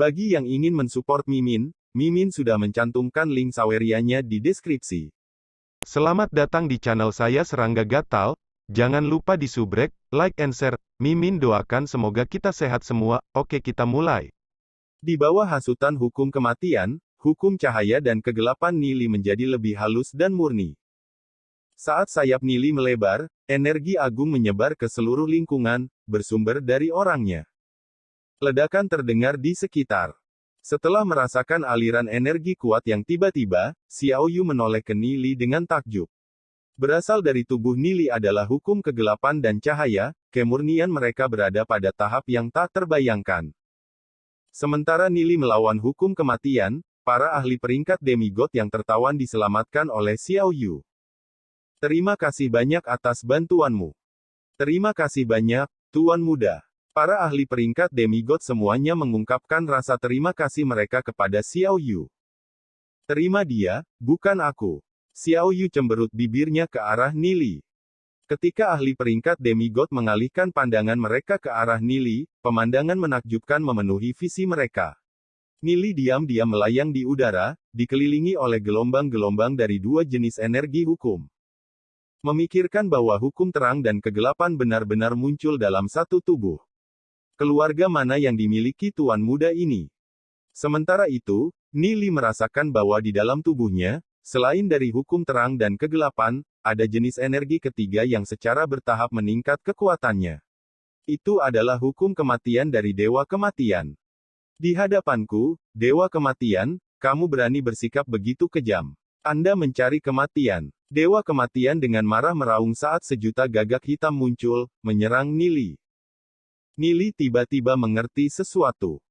Bagi yang ingin mensupport Mimin, Mimin sudah mencantumkan link Sawerianya di deskripsi. Selamat datang di channel saya Serangga Gatal. Jangan lupa di subrek, like and share. Mimin doakan semoga kita sehat semua. Oke, kita mulai. Di bawah hasutan hukum kematian, hukum cahaya dan kegelapan Nili menjadi lebih halus dan murni. Saat sayap Nili melebar, energi agung menyebar ke seluruh lingkungan, bersumber dari orangnya. Ledakan terdengar di sekitar. Setelah merasakan aliran energi kuat yang tiba-tiba, Xiao Yu menoleh ke Nili dengan takjub. Berasal dari tubuh Nili adalah hukum kegelapan dan cahaya, kemurnian mereka berada pada tahap yang tak terbayangkan. Sementara Nili melawan hukum kematian, para ahli peringkat demigod yang tertawan diselamatkan oleh Xiao Yu. Terima kasih banyak atas bantuanmu. Terima kasih banyak, Tuan Muda. Para ahli peringkat demigod semuanya mengungkapkan rasa terima kasih mereka kepada Xiao Yu. Terima dia, bukan aku. Xiao Yu cemberut bibirnya ke arah Nili. Ketika ahli peringkat demigod mengalihkan pandangan mereka ke arah Nili, pemandangan menakjubkan memenuhi visi mereka. Nili diam-diam melayang di udara, dikelilingi oleh gelombang-gelombang dari dua jenis energi hukum. Memikirkan bahwa hukum terang dan kegelapan benar-benar muncul dalam satu tubuh. Keluarga mana yang dimiliki Tuan Muda ini? Sementara itu, Nili merasakan bahwa di dalam tubuhnya, selain dari hukum terang dan kegelapan, ada jenis energi ketiga yang secara bertahap meningkat kekuatannya. Itu adalah hukum kematian dari Dewa Kematian. Di hadapanku, Dewa Kematian, kamu berani bersikap begitu kejam. Anda mencari kematian. Dewa Kematian dengan marah meraung saat sejuta gagak hitam muncul, menyerang Nili. Nili tiba-tiba mengerti sesuatu.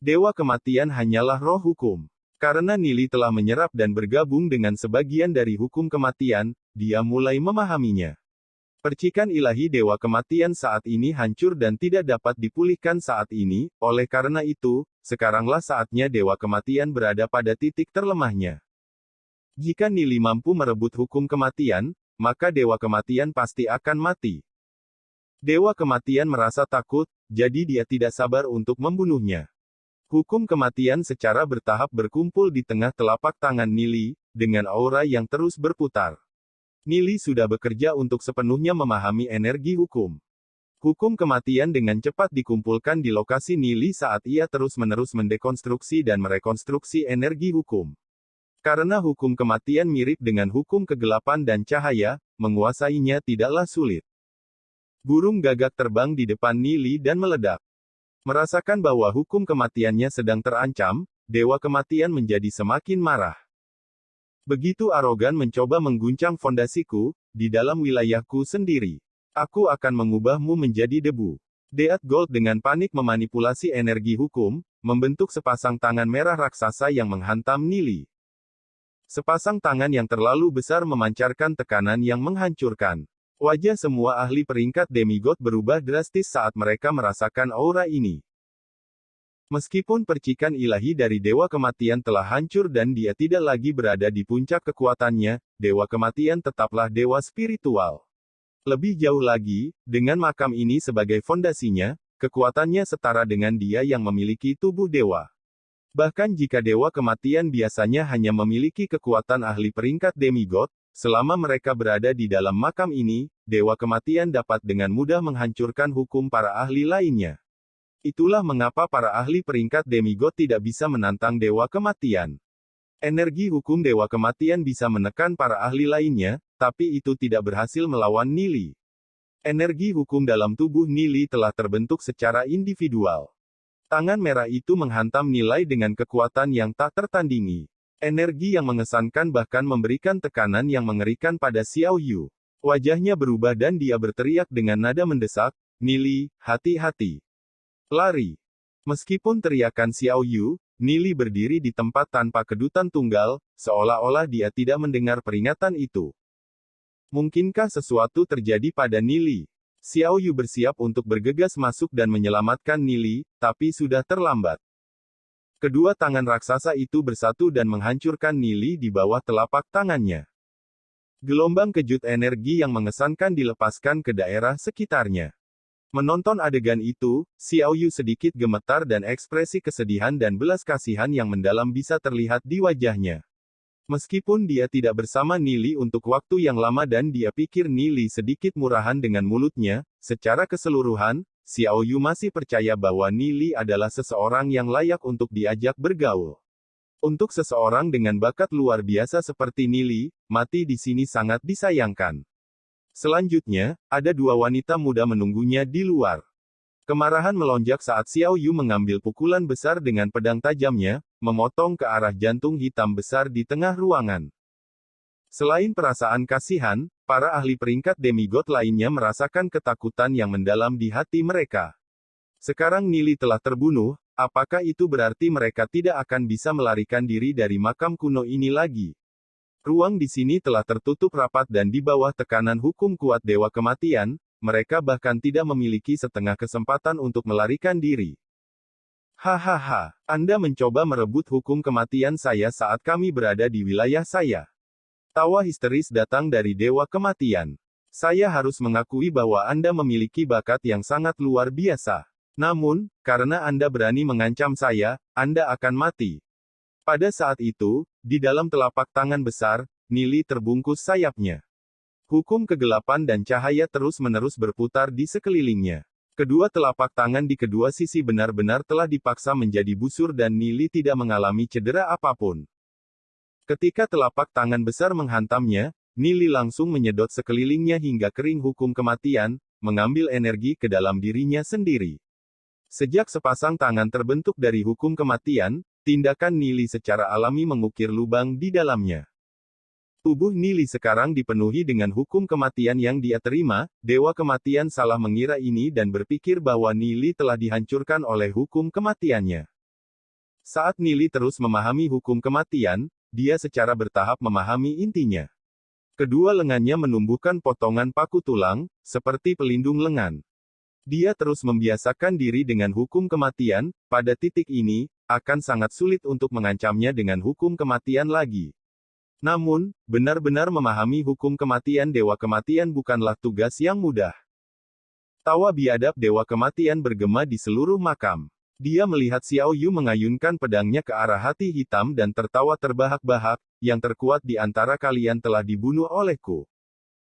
Dewa Kematian hanyalah roh hukum. Karena Nili telah menyerap dan bergabung dengan sebagian dari hukum kematian, dia mulai memahaminya. Percikan ilahi Dewa Kematian saat ini hancur dan tidak dapat dipulihkan saat ini, oleh karena itu, sekaranglah saatnya Dewa Kematian berada pada titik terlemahnya. Jika Nili mampu merebut hukum kematian, maka Dewa Kematian pasti akan mati. Dewa Kematian merasa takut, jadi dia tidak sabar untuk membunuhnya. Hukum kematian secara bertahap berkumpul di tengah telapak tangan Nili, dengan aura yang terus berputar. Nili sudah bekerja untuk sepenuhnya memahami energi hukum. Hukum kematian dengan cepat dikumpulkan di lokasi Nili saat ia terus-menerus mendekonstruksi dan merekonstruksi energi hukum. Karena hukum kematian mirip dengan hukum kegelapan dan cahaya, menguasainya tidaklah sulit. Burung gagak terbang di depan Nili dan meledak. Merasakan bahwa hukum kematiannya sedang terancam, Dewa Kematian menjadi semakin marah. Begitu arogan mencoba mengguncang fondasiku, di dalam wilayahku sendiri. Aku akan mengubahmu menjadi debu. Deat Gold dengan panik memanipulasi energi hukum, membentuk sepasang tangan merah raksasa yang menghantam Nili. Sepasang tangan yang terlalu besar memancarkan tekanan yang menghancurkan. Wajah semua ahli peringkat demigod berubah drastis saat mereka merasakan aura ini. Meskipun percikan ilahi dari Dewa Kematian telah hancur dan dia tidak lagi berada di puncak kekuatannya, Dewa Kematian tetaplah dewa spiritual. Lebih jauh lagi, dengan makam ini sebagai fondasinya, kekuatannya setara dengan dia yang memiliki tubuh dewa. Bahkan jika Dewa Kematian biasanya hanya memiliki kekuatan ahli peringkat demigod, selama mereka berada di dalam makam ini, Dewa Kematian dapat dengan mudah menghancurkan hukum para ahli lainnya. Itulah mengapa para ahli peringkat demigod tidak bisa menantang Dewa Kematian. Energi hukum Dewa Kematian bisa menekan para ahli lainnya, tapi itu tidak berhasil melawan Nili. Energi hukum dalam tubuh Nili telah terbentuk secara individual. Tangan merah itu menghantam Nilai dengan kekuatan yang tak tertandingi. Energi yang mengesankan bahkan memberikan tekanan yang mengerikan pada Xiao Yu. Wajahnya berubah dan dia berteriak dengan nada mendesak, Nili, hati-hati. Lari. Meskipun teriakan Xiao Yu, Nili berdiri di tempat tanpa kedutan tunggal, seolah-olah dia tidak mendengar peringatan itu. Mungkinkah sesuatu terjadi pada Nili? Xiao Yu bersiap untuk bergegas masuk dan menyelamatkan Nili, tapi sudah terlambat. Kedua tangan raksasa itu bersatu dan menghancurkan Nili di bawah telapak tangannya. Gelombang kejut energi yang mengesankan dilepaskan ke daerah sekitarnya. Menonton adegan itu, Xiao Yu sedikit gemetar dan ekspresi kesedihan dan belas kasihan yang mendalam bisa terlihat di wajahnya. Meskipun dia tidak bersama Nili untuk waktu yang lama dan dia pikir Nili sedikit murahan dengan mulutnya, secara keseluruhan, Xiao Yu masih percaya bahwa Nili adalah seseorang yang layak untuk diajak bergaul. Untuk seseorang dengan bakat luar biasa seperti Nili, mati di sini sangat disayangkan. Selanjutnya, ada dua wanita muda menunggunya di luar. Kemarahan melonjak saat Xiao Yu mengambil pukulan besar dengan pedang tajamnya, memotong ke arah jantung hitam besar di tengah ruangan. Selain perasaan kasihan, para ahli peringkat demigod lainnya merasakan ketakutan yang mendalam di hati mereka. Sekarang Nili telah terbunuh, apakah itu berarti mereka tidak akan bisa melarikan diri dari makam kuno ini lagi? Ruang di sini telah tertutup rapat dan di bawah tekanan hukum kuat Dewa Kematian, mereka bahkan tidak memiliki setengah kesempatan untuk melarikan diri. Hahaha, Anda mencoba merebut hukum kematian saya saat kami berada di wilayah saya. Tawa histeris datang dari Dewa Kematian. Saya harus mengakui bahwa Anda memiliki bakat yang sangat luar biasa. Namun, karena Anda berani mengancam saya, Anda akan mati. Pada saat itu, di dalam telapak tangan besar, Nili terbungkus sayapnya. Hukum kegelapan dan cahaya terus-menerus berputar di sekelilingnya. Kedua telapak tangan di kedua sisi benar-benar telah dipaksa menjadi busur dan Nili tidak mengalami cedera apapun. Ketika telapak tangan besar menghantamnya, Nili langsung menyedot sekelilingnya hingga kering hukum kematian, mengambil energi ke dalam dirinya sendiri. Sejak sepasang tangan terbentuk dari hukum kematian, tindakan Nili secara alami mengukir lubang di dalamnya. Tubuh Nili sekarang dipenuhi dengan hukum kematian yang dia terima. Dewa Kematian salah mengira ini dan berpikir bahwa Nili telah dihancurkan oleh hukum kematiannya. Saat Nili terus memahami hukum kematian, dia secara bertahap memahami intinya. Kedua lengannya menumbuhkan potongan paku tulang, seperti pelindung lengan. Dia terus membiasakan diri dengan hukum kematian. Pada titik ini, akan sangat sulit untuk mengancamnya dengan hukum kematian lagi. Namun, benar-benar memahami hukum kematian Dewa Kematian bukanlah tugas yang mudah. Tawa biadab Dewa Kematian bergema di seluruh makam. Dia melihat Xiao Yu mengayunkan pedangnya ke arah hati hitam dan tertawa terbahak-bahak, yang terkuat di antara kalian telah dibunuh olehku.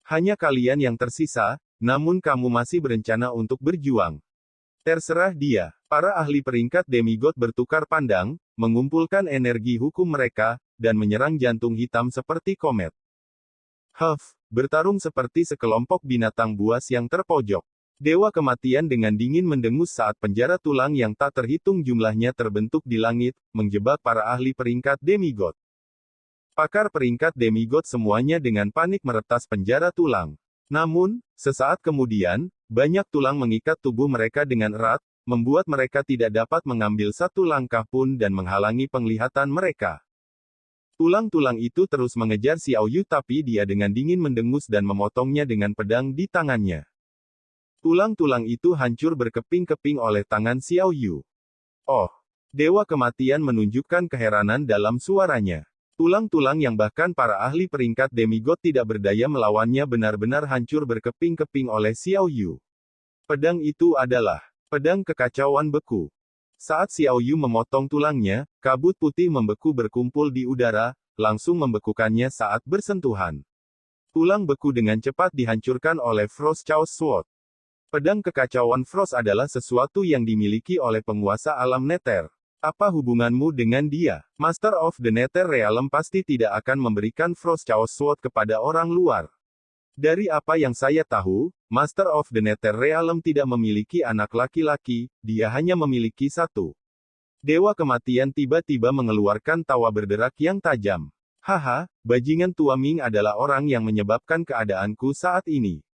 Hanya kalian yang tersisa, namun kamu masih berencana untuk berjuang. Terserah dia. Para ahli peringkat demigod bertukar pandang, mengumpulkan energi hukum mereka, dan menyerang jantung hitam seperti komet. Bertarung seperti sekelompok binatang buas yang terpojok. Dewa Kematian dengan dingin mendengus saat penjara tulang yang tak terhitung jumlahnya terbentuk di langit, menjebak para ahli peringkat demigod. Pakar peringkat demigod semuanya dengan panik meretas penjara tulang. Namun, sesaat kemudian, banyak tulang mengikat tubuh mereka dengan erat, membuat mereka tidak dapat mengambil satu langkah pun dan menghalangi penglihatan mereka. Tulang-tulang itu terus mengejar Xiao Yu tapi dia dengan dingin mendengus dan memotongnya dengan pedang di tangannya. Tulang-tulang itu hancur berkeping-keping oleh tangan Xiao Yu. Oh! Dewa Kematian menunjukkan keheranan dalam suaranya. Tulang-tulang yang bahkan para ahli peringkat demigod tidak berdaya melawannya benar-benar hancur berkeping-keping oleh Xiao Yu. Pedang itu adalah pedang kekacauan beku. Saat Xiao Yu memotong tulangnya, kabut putih membeku berkumpul di udara, langsung membekukannya saat bersentuhan. Tulang beku dengan cepat dihancurkan oleh Frost Chaos Sword. Pedang kekacauan Frost adalah sesuatu yang dimiliki oleh penguasa alam Nether. Apa hubunganmu dengan dia? Master of the Nether Realm pasti tidak akan memberikan Frost Chaos Sword kepada orang luar. Dari apa yang saya tahu, Master of the Nether Realm tidak memiliki anak laki-laki, dia hanya memiliki satu. Dewa Kematian tiba-tiba mengeluarkan tawa berderak yang tajam. Haha, bajingan tua Ming adalah orang yang menyebabkan keadaanku saat ini.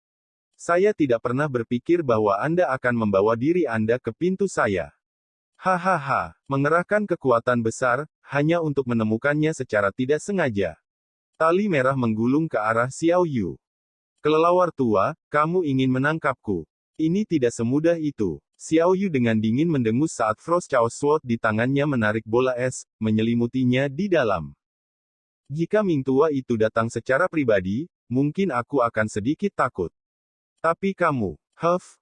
Saya tidak pernah berpikir bahwa Anda akan membawa diri Anda ke pintu saya. Hahaha, mengerahkan kekuatan besar, hanya untuk menemukannya secara tidak sengaja. Tali merah menggulung ke arah Xiao Yu. Kelelawar tua, kamu ingin menangkapku. Ini tidak semudah itu. Xiao Yu dengan dingin mendengus saat Frost Chaos Sword di tangannya menarik bola es, menyelimutinya di dalam. Jika Ming tua itu datang secara pribadi, mungkin aku akan sedikit takut. Tapi kamu,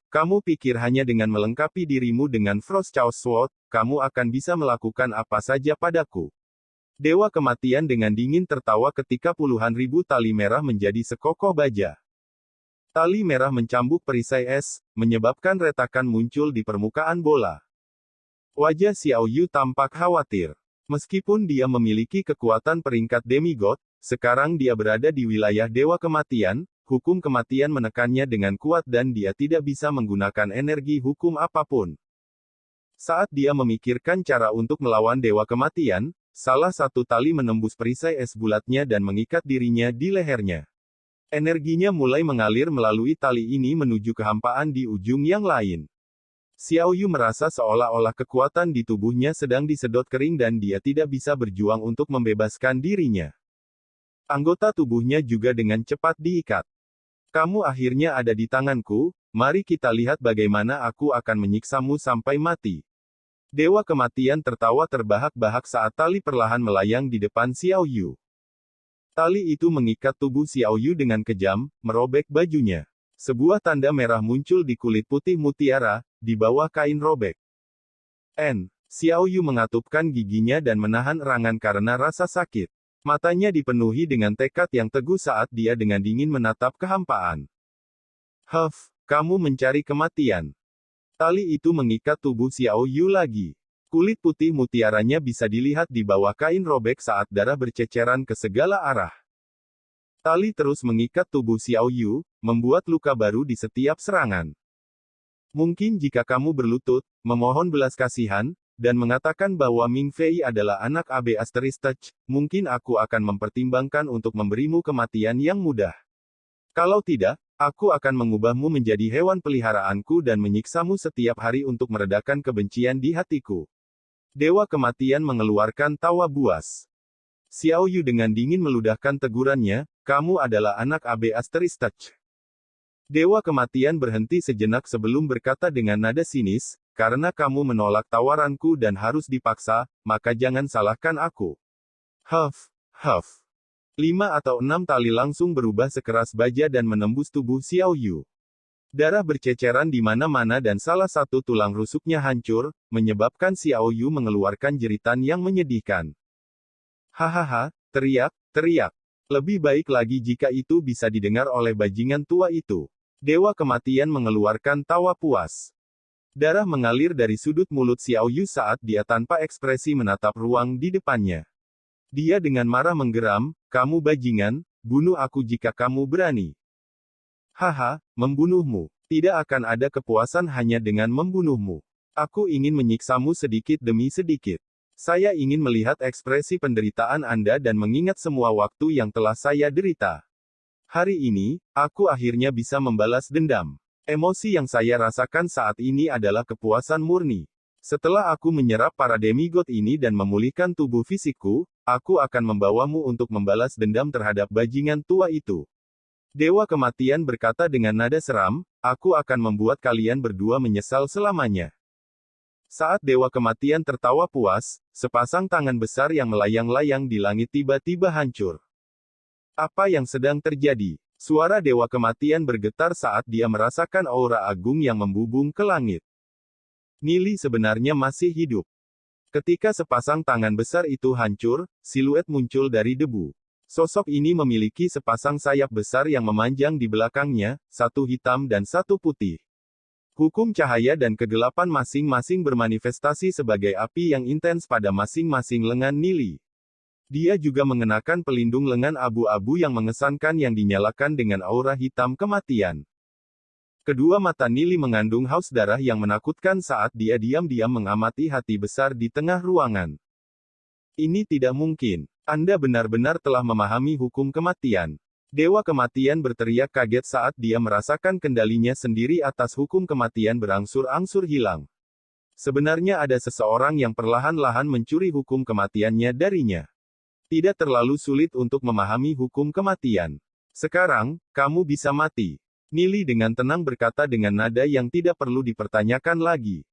Kamu pikir hanya dengan melengkapi dirimu dengan Frostchaos Sword, kamu akan bisa melakukan apa saja padaku. Dewa Kematian dengan dingin tertawa ketika puluhan ribu tali merah menjadi sekokoh baja. Tali merah mencambuk perisai es, menyebabkan retakan muncul di permukaan bola. Wajah Xiao Yu tampak khawatir. Meskipun dia memiliki kekuatan peringkat demigod, sekarang dia berada di wilayah Dewa Kematian, hukum kematian menekannya dengan kuat dan dia tidak bisa menggunakan energi hukum apapun. Saat dia memikirkan cara untuk melawan Dewa Kematian, salah satu tali menembus perisai es bulatnya dan mengikat dirinya di lehernya. Energinya mulai mengalir melalui tali ini menuju kehampaan di ujung yang lain. Xiao Yu merasa seolah-olah kekuatan di tubuhnya sedang disedot kering dan dia tidak bisa berjuang untuk membebaskan dirinya. Anggota tubuhnya juga dengan cepat diikat. Kamu akhirnya ada di tanganku, mari kita lihat bagaimana aku akan menyiksamu sampai mati. Dewa Kematian tertawa terbahak-bahak saat tali perlahan melayang di depan Xiao Yu. Tali itu mengikat tubuh Xiao Yu dengan kejam, merobek bajunya. Sebuah tanda merah muncul di kulit putih mutiara, di bawah kain robek. Xiao Yu mengatupkan giginya dan menahan erangan karena rasa sakit. Matanya dipenuhi dengan tekad yang teguh saat dia dengan dingin menatap kehampaan. Kamu mencari kematian. Tali itu mengikat tubuh Xiao Yu lagi. Kulit putih mutiaranya bisa dilihat di bawah kain robek saat darah berceceran ke segala arah. Tali terus mengikat tubuh Xiao Yu, membuat luka baru di setiap serangan. Mungkin jika kamu berlutut, memohon belas kasihan, dan mengatakan bahwa Ming Fei adalah anak Abe Touch, mungkin aku akan mempertimbangkan untuk memberimu kematian yang mudah. Kalau tidak, aku akan mengubahmu menjadi hewan peliharaanku dan menyiksamu setiap hari untuk meredakan kebencian di hatiku. Dewa Kematian mengeluarkan tawa buas. Xiao Yu dengan dingin meludahkan tegurannya, kamu adalah anak Abe Touch. Dewa Kematian berhenti sejenak sebelum berkata dengan nada sinis, karena kamu menolak tawaranku dan harus dipaksa, maka jangan salahkan aku. 5 atau 6 tali langsung berubah sekeras baja dan menembus tubuh Xiao Yu. Darah berceceran di mana-mana dan salah satu tulang rusuknya hancur, menyebabkan Xiao Yu mengeluarkan jeritan yang menyedihkan. Hahaha, teriak. Lebih baik lagi jika itu bisa didengar oleh bajingan tua itu. Dewa Kematian mengeluarkan tawa puas. Darah mengalir dari sudut mulut Xiao Yu saat dia tanpa ekspresi menatap ruang di depannya. Dia dengan marah menggeram, kamu bajingan, bunuh aku jika kamu berani. Membunuhmu. Tidak akan ada kepuasan hanya dengan membunuhmu. Aku ingin menyiksamu sedikit demi sedikit. Saya ingin melihat ekspresi penderitaan Anda dan mengingat semua waktu yang telah saya derita. Hari ini, aku akhirnya bisa membalas dendam. Emosi yang saya rasakan saat ini adalah kepuasan murni. Setelah aku menyerap para demigod ini dan memulihkan tubuh fisikku, aku akan membawamu untuk membalas dendam terhadap bajingan tua itu. Dewa Kematian berkata dengan nada seram, aku akan membuat kalian berdua menyesal selamanya. Saat Dewa Kematian tertawa puas, sepasang tangan besar yang melayang-layang di langit tiba-tiba hancur. Apa yang sedang terjadi? Suara Dewa Kematian bergetar saat dia merasakan aura agung yang membubung ke langit. Nili sebenarnya masih hidup. Ketika sepasang tangan besar itu hancur, siluet muncul dari debu. Sosok ini memiliki sepasang sayap besar yang memanjang di belakangnya, satu hitam dan satu putih. Hukum cahaya dan kegelapan masing-masing bermanifestasi sebagai api yang intens pada masing-masing lengan Nili. Dia juga mengenakan pelindung lengan abu-abu yang mengesankan yang dinyalakan dengan aura hitam kematian. Kedua mata Nili mengandung haus darah yang menakutkan saat dia diam-diam mengamati hati besar di tengah ruangan. Ini tidak mungkin. Anda benar-benar telah memahami hukum kematian. Dewa Kematian berteriak kaget saat dia merasakan kendalinya sendiri atas hukum kematian berangsur-angsur hilang. Sebenarnya ada seseorang yang perlahan-lahan mencuri hukum kematiannya darinya. Tidak terlalu sulit untuk memahami hukum kematian. Sekarang, kamu bisa mati. Nili dengan tenang berkata dengan nada yang tidak perlu dipertanyakan lagi.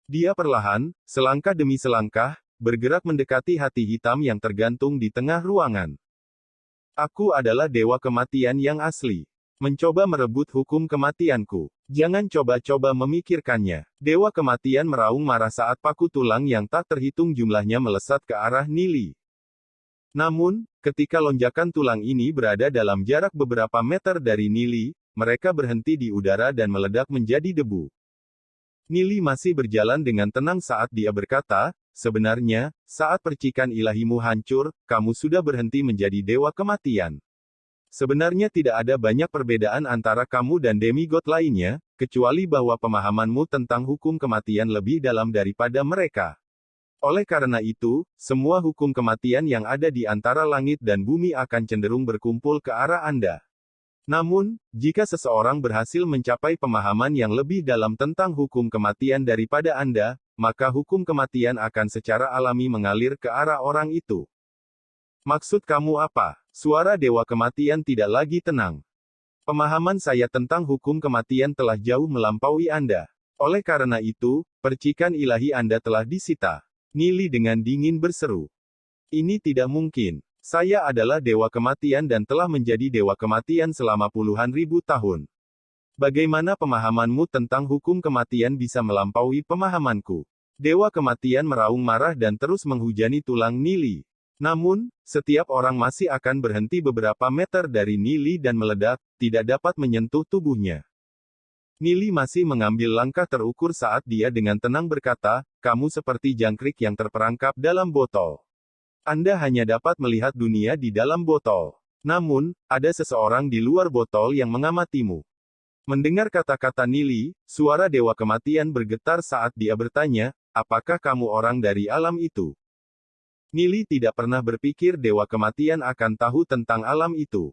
Dia perlahan, selangkah demi selangkah, bergerak mendekati hati hitam yang tergantung di tengah ruangan. Aku adalah Dewa Kematian yang asli. mencoba merebut hukum kematianku. Jangan coba-coba memikirkannya. Dewa kematian meraung marah saat paku tulang yang tak terhitung jumlahnya melesat ke arah Nili. Namun, ketika lonjakan tulang ini berada dalam jarak beberapa meter dari Nili, mereka berhenti di udara dan meledak menjadi debu. Nili masih berjalan dengan tenang saat dia berkata, sebenarnya, saat percikan ilahimu hancur, kamu sudah berhenti menjadi dewa kematian. Sebenarnya tidak ada banyak perbedaan antara kamu dan demigod lainnya, kecuali bahwa pemahamanmu tentang hukum kematian lebih dalam daripada mereka. Oleh karena itu, semua hukum kematian yang ada di antara langit dan bumi akan cenderung berkumpul ke arah Anda. Namun, jika seseorang berhasil mencapai pemahaman yang lebih dalam tentang hukum kematian daripada Anda, maka hukum kematian akan secara alami mengalir ke arah orang itu. Maksud kamu apa? Suara dewa kematian tidak lagi tenang. Pemahaman saya tentang hukum kematian telah jauh melampaui Anda. Oleh karena itu, percikan ilahi Anda telah disita. Nili dengan dingin berseru. Ini tidak mungkin. Saya adalah dewa kematian dan telah menjadi dewa kematian selama puluhan ribu tahun. Bagaimana pemahamanmu tentang hukum kematian bisa melampaui pemahamanku? Dewa kematian meraung marah dan terus menghujani tulang Nili. Namun, setiap orang masih akan berhenti beberapa meter dari Nili dan meledak, tidak dapat menyentuh tubuhnya. Nili masih mengambil langkah terukur saat dia dengan tenang berkata, kamu seperti jangkrik yang terperangkap dalam botol. Anda hanya dapat melihat dunia di dalam botol. Namun, ada seseorang di luar botol yang mengamatimu. Mendengar kata-kata Nili, suara dewa kematian bergetar saat dia bertanya, apakah kamu orang dari alam itu? Nili tidak pernah berpikir dewa kematian akan tahu tentang alam itu.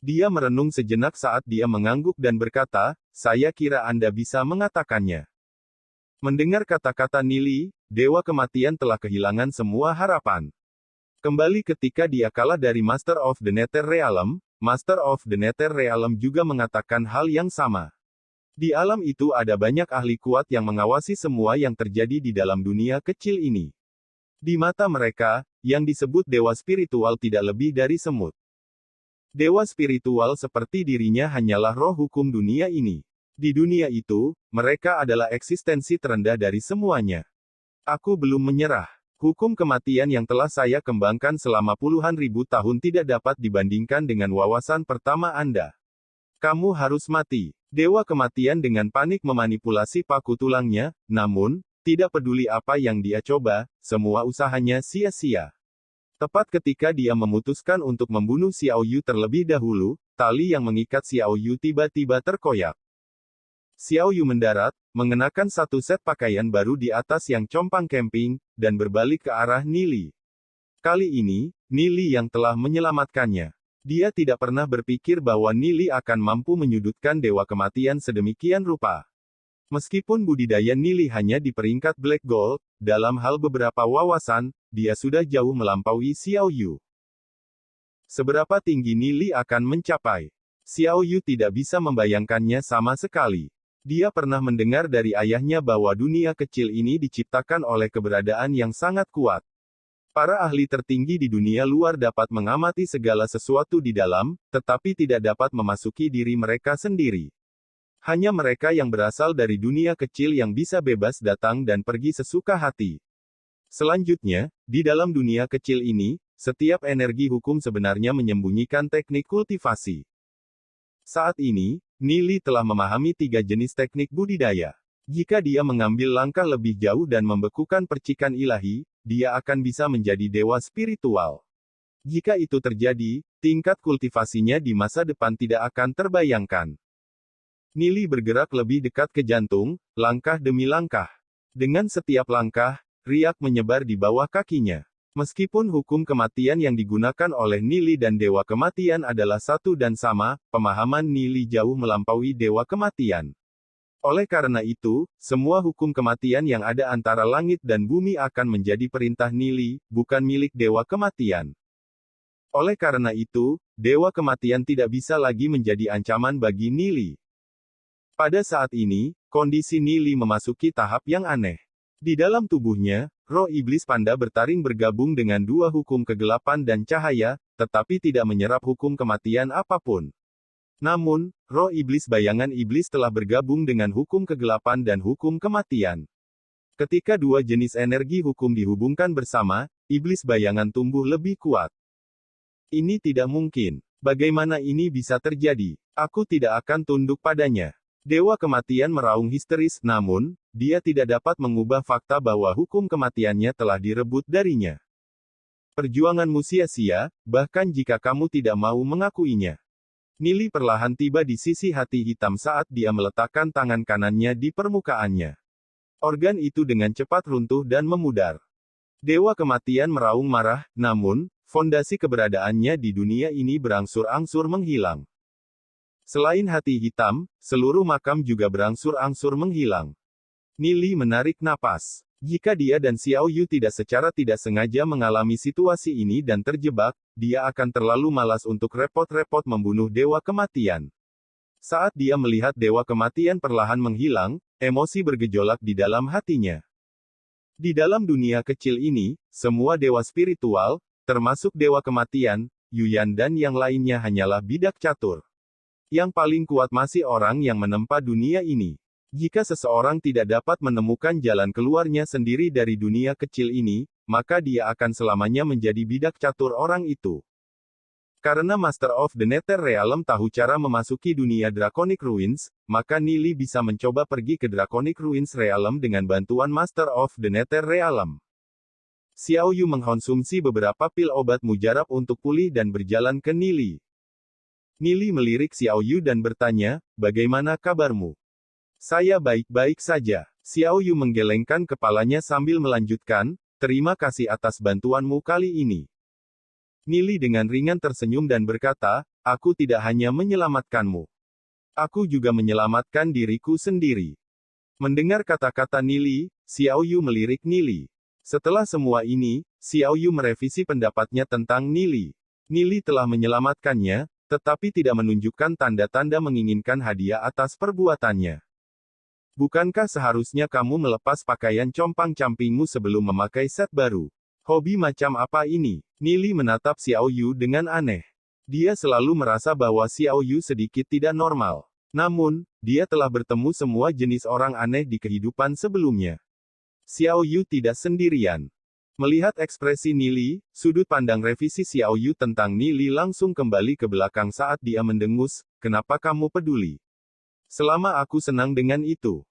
Dia merenung sejenak saat dia mengangguk dan berkata, saya kira Anda bisa mengatakannya. Mendengar kata-kata Nili, dewa kematian telah kehilangan semua harapan. Kembali ketika dia kalah dari Master of the Nether Realm, Master of the Nether Realm juga mengatakan hal yang sama. Di alam itu ada banyak ahli kuat yang mengawasi semua yang terjadi di dalam dunia kecil ini. Di mata mereka, yang disebut dewa spiritual tidak lebih dari semut. Dewa spiritual seperti dirinya hanyalah roh hukum dunia ini. Di dunia itu, mereka adalah eksistensi terendah dari semuanya. Aku belum menyerah. Hukum kematian yang telah saya kembangkan selama puluhan ribu tahun tidak dapat dibandingkan dengan wawasan pertama Anda. Kamu harus mati. Dewa kematian dengan panik memanipulasi paku tulangnya, namun, tidak peduli apa yang dia coba, semua usahanya sia-sia. Tepat ketika dia memutuskan untuk membunuh Xiao Yu terlebih dahulu, tali yang mengikat Xiao Yu tiba-tiba terkoyak. Xiao Yu mendarat, mengenakan satu set pakaian baru di atas yang compang camping, dan berbalik ke arah Nili. Kali ini, Nili yang telah menyelamatkannya. Dia tidak pernah berpikir bahwa Nili akan mampu menyudutkan dewa kematian sedemikian rupa. Meskipun budidaya Nili hanya di peringkat Black Gold, dalam hal beberapa wawasan, dia sudah jauh melampaui Xiao Yu. Seberapa tinggi Nili akan mencapai? Xiao Yu tidak bisa membayangkannya sama sekali. Dia pernah mendengar dari ayahnya bahwa dunia kecil ini diciptakan oleh keberadaan yang sangat kuat. Para ahli tertinggi di dunia luar dapat mengamati segala sesuatu di dalam, tetapi tidak dapat memasuki diri mereka sendiri. Hanya mereka yang berasal dari dunia kecil yang bisa bebas datang dan pergi sesuka hati. Selanjutnya, di dalam dunia kecil ini, setiap energi hukum sebenarnya menyembunyikan teknik kultivasi. Saat ini, Nili telah memahami 3 jenis teknik budidaya. Jika dia mengambil langkah lebih jauh dan membekukan percikan ilahi, dia akan bisa menjadi dewa spiritual. Jika itu terjadi, tingkat kultivasinya di masa depan tidak akan terbayangkan. Nili bergerak lebih dekat ke jantung, langkah demi langkah. Dengan setiap langkah, riak menyebar di bawah kakinya. Meskipun hukum kematian yang digunakan oleh Nili dan dewa kematian adalah satu dan sama, pemahaman Nili jauh melampaui dewa kematian. Oleh karena itu, semua hukum kematian yang ada antara langit dan bumi akan menjadi perintah Nili, bukan milik dewa kematian. Oleh karena itu, dewa kematian tidak bisa lagi menjadi ancaman bagi Nili. Pada saat ini, kondisi Nili memasuki tahap yang aneh. Di dalam tubuhnya, roh iblis panda bertaring bergabung dengan 2 hukum kegelapan dan cahaya, tetapi tidak menyerap hukum kematian apapun. Namun, roh iblis bayangan iblis telah bergabung dengan hukum kegelapan dan hukum kematian. Ketika dua jenis energi hukum dihubungkan bersama, iblis bayangan tumbuh lebih kuat. Ini tidak mungkin. Bagaimana ini bisa terjadi? Aku tidak akan tunduk padanya. Dewa kematian meraung histeris, namun, dia tidak dapat mengubah fakta bahwa hukum kematiannya telah direbut darinya. Perjuanganmu sia-sia, bahkan jika kamu tidak mau mengakuinya. Nili perlahan tiba di sisi hati hitam saat dia meletakkan tangan kanannya di permukaannya. Organ itu dengan cepat runtuh dan memudar. Dewa kematian meraung marah, namun, fondasi keberadaannya di dunia ini berangsur-angsur menghilang. Selain hati hitam, seluruh makam juga berangsur-angsur menghilang. Nili menarik napas. Jika dia dan Xiao Yu secara tidak sengaja mengalami situasi ini dan terjebak, dia akan terlalu malas untuk repot-repot membunuh Dewa Kematian. Saat dia melihat Dewa Kematian perlahan menghilang, emosi bergejolak di dalam hatinya. Di dalam dunia kecil ini, semua dewa spiritual, termasuk Dewa Kematian, Yuyan dan yang lainnya hanyalah bidak catur. Yang paling kuat masih orang yang menempa dunia ini. Jika seseorang tidak dapat menemukan jalan keluarnya sendiri dari dunia kecil ini, maka dia akan selamanya menjadi bidak catur orang itu. Karena Master of the Nether Realm tahu cara memasuki dunia Draconic Ruins, maka Nili bisa mencoba pergi ke Draconic Ruins Realm dengan bantuan Master of the Nether Realm. Xiao Yu mengkonsumsi beberapa pil obat mujarab untuk pulih dan berjalan ke Nili. Nili melirik Xiao Yu dan bertanya, "Bagaimana kabarmu?" "Saya baik-baik saja." Xiao Yu menggelengkan kepalanya sambil melanjutkan, "Terima kasih atas bantuanmu kali ini." Nili dengan ringan tersenyum dan berkata, "Aku tidak hanya menyelamatkanmu. Aku juga menyelamatkan diriku sendiri." Mendengar kata-kata Nili, Xiao Yu melirik Nili. Setelah semua ini, Xiao Yu merevisi pendapatnya tentang Nili. Nili telah menyelamatkannya, tetapi tidak menunjukkan tanda-tanda menginginkan hadiah atas perbuatannya. "Bukankah seharusnya kamu melepas pakaian compang-campingmu sebelum memakai set baru? Hobi macam apa ini?" Nili menatap Xiao Yu dengan aneh. Dia selalu merasa bahwa Xiao Yu sedikit tidak normal. Namun, dia telah bertemu semua jenis orang aneh di kehidupan sebelumnya. Xiao Yu tidak sendirian. Melihat ekspresi Nili, sudut pandang revisi Xiao Yu tentang Nili langsung kembali ke belakang saat dia mendengus, "Kenapa kamu peduli? Selama aku senang dengan itu."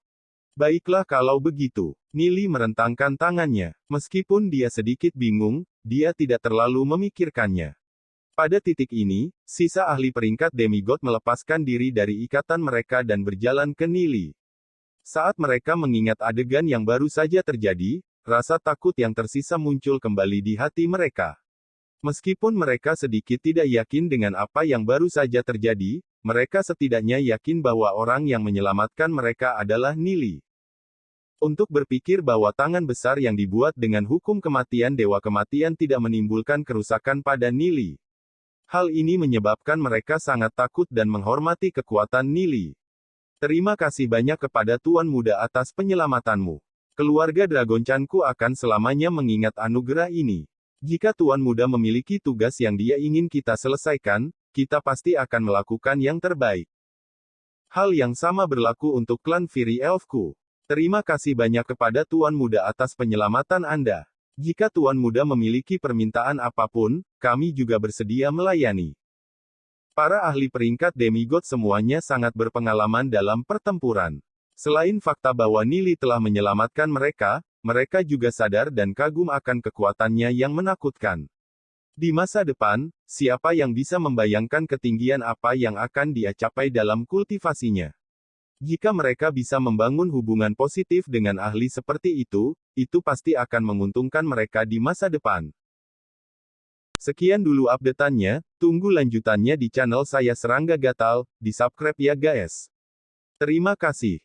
"Baiklah kalau begitu." Nili merentangkan tangannya. Meskipun dia sedikit bingung, dia tidak terlalu memikirkannya. Pada titik ini, sisa ahli peringkat demigod melepaskan diri dari ikatan mereka dan berjalan ke Nili. Saat mereka mengingat adegan yang baru saja terjadi, rasa takut yang tersisa muncul kembali di hati mereka. Meskipun mereka sedikit tidak yakin dengan apa yang baru saja terjadi, mereka setidaknya yakin bahwa orang yang menyelamatkan mereka adalah Nili. Untuk berpikir bahwa tangan besar yang dibuat dengan hukum kematian Dewa Kematian tidak menimbulkan kerusakan pada Nili. Hal ini menyebabkan mereka sangat takut dan menghormati kekuatan Nili. "Terima kasih banyak kepada Tuan Muda atas penyelamatanmu. Keluarga Dragonchanku akan selamanya mengingat anugerah ini. Jika Tuan Muda memiliki tugas yang dia ingin kita selesaikan, kita pasti akan melakukan yang terbaik. Hal yang sama berlaku untuk klan Fury Elfku. Terima kasih banyak kepada Tuan Muda atas penyelamatan Anda. Jika Tuan Muda memiliki permintaan apapun, kami juga bersedia melayani." Para ahli peringkat demigod semuanya sangat berpengalaman dalam pertempuran. Selain fakta bahwa Nili telah menyelamatkan mereka, mereka juga sadar dan kagum akan kekuatannya yang menakutkan. Di masa depan, siapa yang bisa membayangkan ketinggian apa yang akan dia capai dalam kultivasinya? Jika mereka bisa membangun hubungan positif dengan ahli seperti itu pasti akan menguntungkan mereka di masa depan. Sekian dulu update-annya, tunggu lanjutannya di channel saya Serangga Gatal, di subscribe ya guys. Terima kasih.